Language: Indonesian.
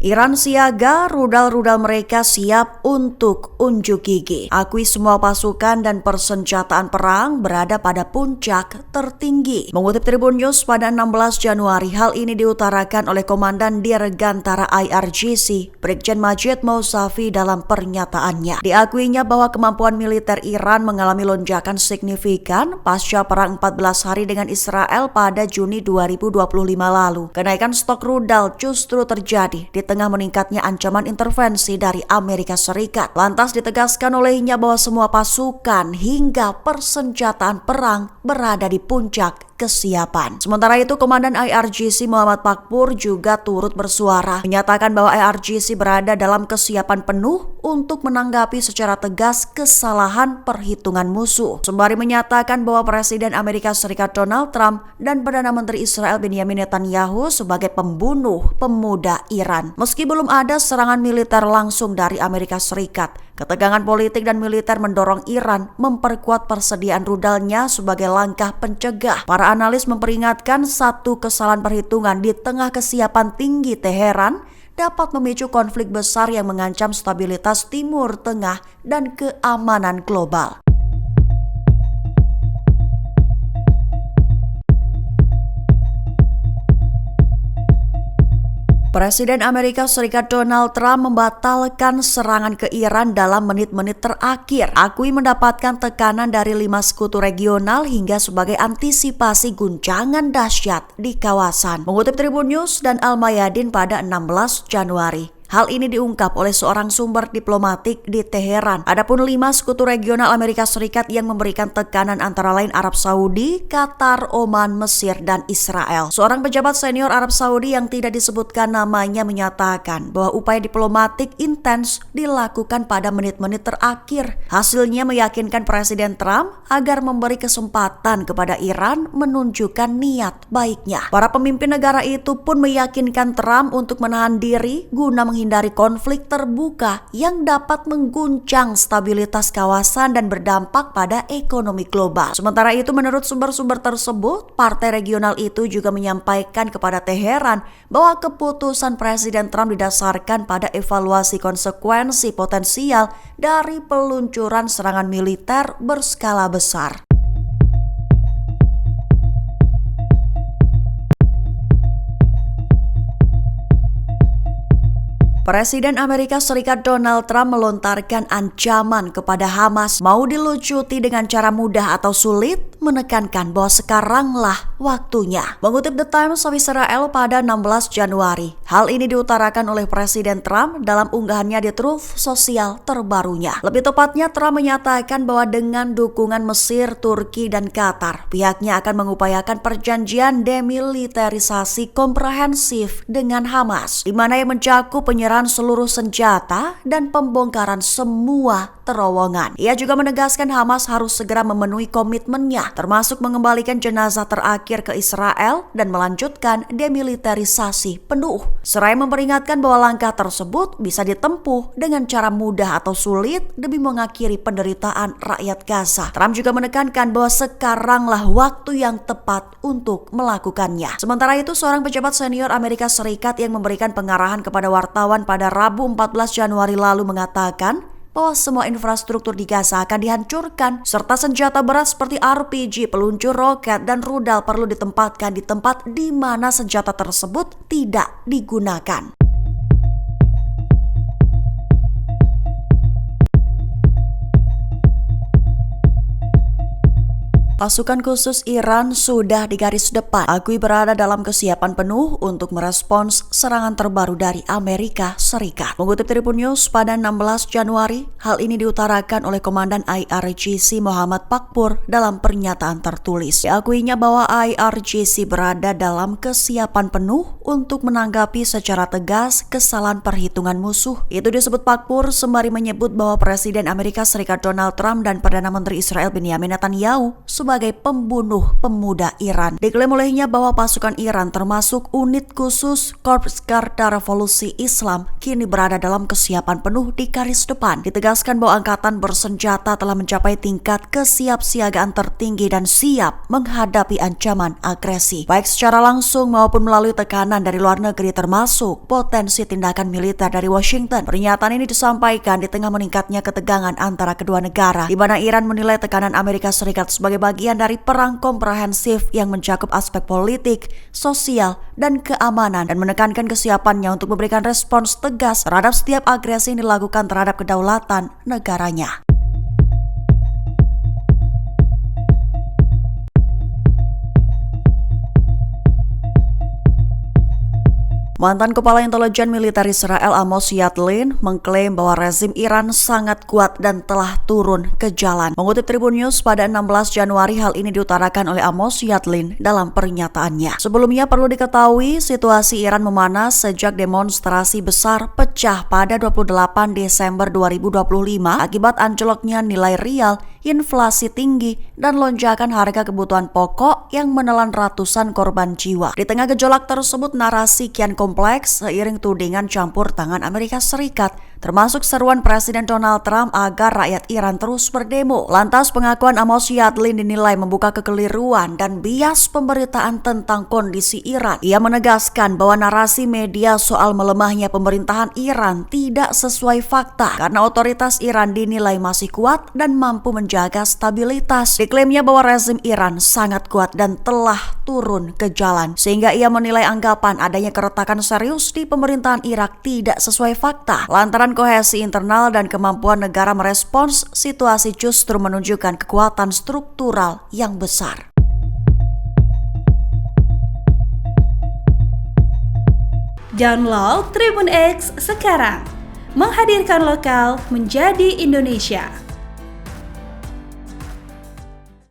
Iran siaga, rudal-rudal mereka siap untuk unjuk gigi. Akui semua pasukan dan persenjataan perang berada pada puncak tertinggi. Mengutip Tribun News pada 16 Januari, hal ini diutarakan oleh Komandan Dirgantara IRGC, Brigjen Majid Mousavi dalam pernyataannya. Diakuinya bahwa kemampuan militer Iran mengalami lonjakan signifikan pasca perang 14 hari dengan Israel pada Juni 2025 lalu. Kenaikan stok rudal justru terjadi di tengah meningkatnya ancaman intervensi dari Amerika Serikat. Lantas ditegaskan olehnya bahwa semua pasukan hingga persenjataan perang berada di puncak kesiapan. Sementara itu, Komandan IRGC Muhammad Pakpur juga turut bersuara, menyatakan bahwa IRGC berada dalam kesiapan penuh untuk menanggapi secara tegas kesalahan perhitungan musuh. Sembari menyatakan bahwa Presiden Amerika Serikat Donald Trump dan Perdana Menteri Israel Benjamin Netanyahu sebagai pembunuh pemuda Iran. Meski belum ada serangan militer langsung dari Amerika Serikat, ketegangan politik dan militer mendorong Iran memperkuat persediaan rudalnya sebagai langkah pencegah. Para analis memperingatkan satu kesalahan perhitungan di tengah kesiapan tinggi Teheran dapat memicu konflik besar yang mengancam stabilitas Timur Tengah dan keamanan global. Presiden Amerika Serikat Donald Trump membatalkan serangan ke Iran dalam menit-menit terakhir. Akui mendapatkan tekanan dari 5 sekutu regional hingga sebagai antisipasi guncangan dahsyat di kawasan. Mengutip Tribun News dan Al-Mayadin pada 16 Januari. Hal ini diungkap oleh seorang sumber diplomatik di Teheran. Adapun 5 sekutu regional Amerika Serikat yang memberikan tekanan antara lain Arab Saudi, Qatar, Oman, Mesir, dan Israel. Seorang pejabat senior Arab Saudi yang tidak disebutkan namanya menyatakan bahwa upaya diplomatik intens dilakukan pada menit-menit terakhir. Hasilnya meyakinkan Presiden Trump agar memberi kesempatan kepada Iran menunjukkan niat baiknya. Para pemimpin negara itu pun meyakinkan Trump untuk menahan diri guna menghindari konflik terbuka yang dapat mengguncang stabilitas kawasan dan berdampak pada ekonomi global. Sementara itu, menurut sumber-sumber tersebut, partai regional itu juga menyampaikan kepada Teheran bahwa keputusan Presiden Trump didasarkan pada evaluasi konsekuensi potensial dari peluncuran serangan militer berskala besar. Presiden Amerika Serikat Donald Trump melontarkan ancaman kepada Hamas mau dilucuti dengan cara mudah atau sulit, menekankan bahwa sekaranglah waktunya. Mengutip The Times of Israel pada 16 Januari, hal ini diutarakan oleh Presiden Trump dalam unggahannya di Truth Social terbarunya. Lebih tepatnya, Trump menyatakan bahwa dengan dukungan Mesir, Turki, dan Qatar, pihaknya akan mengupayakan perjanjian demilitarisasi komprehensif dengan Hamas, di mana yang mencakup penyerahan seluruh senjata dan pembongkaran semua terowongan. Ia juga menegaskan Hamas harus segera memenuhi komitmennya, termasuk mengembalikan jenazah terakhir ke Israel dan melanjutkan demilitarisasi penuh. Seraya memperingatkan bahwa langkah tersebut bisa ditempuh dengan cara mudah atau sulit demi mengakhiri penderitaan rakyat Gaza. Trump juga menekankan bahwa sekaranglah waktu yang tepat untuk melakukannya. Sementara itu, seorang pejabat senior Amerika Serikat yang memberikan pengarahan kepada wartawan pada Rabu 14 Januari lalu mengatakan bahwa semua infrastruktur di Gaza akan dihancurkan, serta senjata berat seperti RPG, peluncur roket, dan rudal perlu ditempatkan di tempat di mana senjata tersebut tidak digunakan. Pasukan khusus Iran sudah di garis depan, akui berada dalam kesiapan penuh untuk merespons serangan terbaru dari Amerika Serikat. Mengutip Tribun News pada 16 Januari, hal ini diutarakan oleh Komandan IRGC Muhammad Pakpur dalam pernyataan tertulis. Diakuinya bahwa IRGC berada dalam kesiapan penuh untuk menanggapi secara tegas kesalahan perhitungan musuh. Itu disebut Pakpur sembari menyebut bahwa Presiden Amerika Serikat Donald Trump dan Perdana Menteri Israel Benjamin Netanyahu sebagai pembunuh pemuda Iran. Diklaim olehnya bahwa pasukan Iran termasuk unit khusus Korps Garda Revolusi Islam kini berada dalam kesiapan penuh di garis depan. Ditegaskan bahwa angkatan bersenjata telah mencapai tingkat kesiapsiagaan tertinggi dan siap menghadapi ancaman agresi, baik secara langsung maupun melalui tekanan dari luar negeri termasuk potensi tindakan militer dari Washington. Pernyataan ini disampaikan di tengah meningkatnya ketegangan antara kedua negara, di mana Iran menilai tekanan Amerika Serikat sebagai bagian dari perang komprehensif yang mencakup aspek politik, sosial, dan keamanan, dan menekankan kesiapannya untuk memberikan respons tegas terhadap setiap agresi yang dilakukan terhadap kedaulatan negaranya. Mantan Kepala Intelijen Militer Israel Amos Yadlin mengklaim bahwa rezim Iran sangat kuat dan telah turun ke jalan. Mengutip Tribun News pada 16 Januari, hal ini diutarakan oleh Amos Yadlin dalam pernyataannya. Sebelumnya perlu diketahui situasi Iran memanas sejak demonstrasi besar pecah pada 28 Desember 2025 akibat anjloknya nilai rial, inflasi tinggi, dan lonjakan harga kebutuhan pokok yang menelan ratusan korban jiwa. Di tengah gejolak tersebut, narasi kian kompleks seiring tudingan campur tangan Amerika Serikat, termasuk seruan Presiden Donald Trump agar rakyat Iran terus berdemo. Lantas pengakuan Amos Yadlin dinilai membuka kekeliruan dan bias pemberitaan tentang kondisi Iran. Ia menegaskan bahwa narasi media soal melemahnya pemerintahan Iran tidak sesuai fakta karena otoritas Iran dinilai masih kuat dan mampu menjaga stabilitas. Diklaimnya bahwa rezim Iran sangat kuat dan telah turun ke jalan, sehingga ia menilai anggapan adanya keretakan serius di pemerintahan Irak tidak sesuai fakta. Lantaran kohesi internal dan kemampuan negara merespons situasi justru menunjukkan kekuatan struktural yang besar. Download Tribun X sekarang, menghadirkan lokal menjadi Indonesia.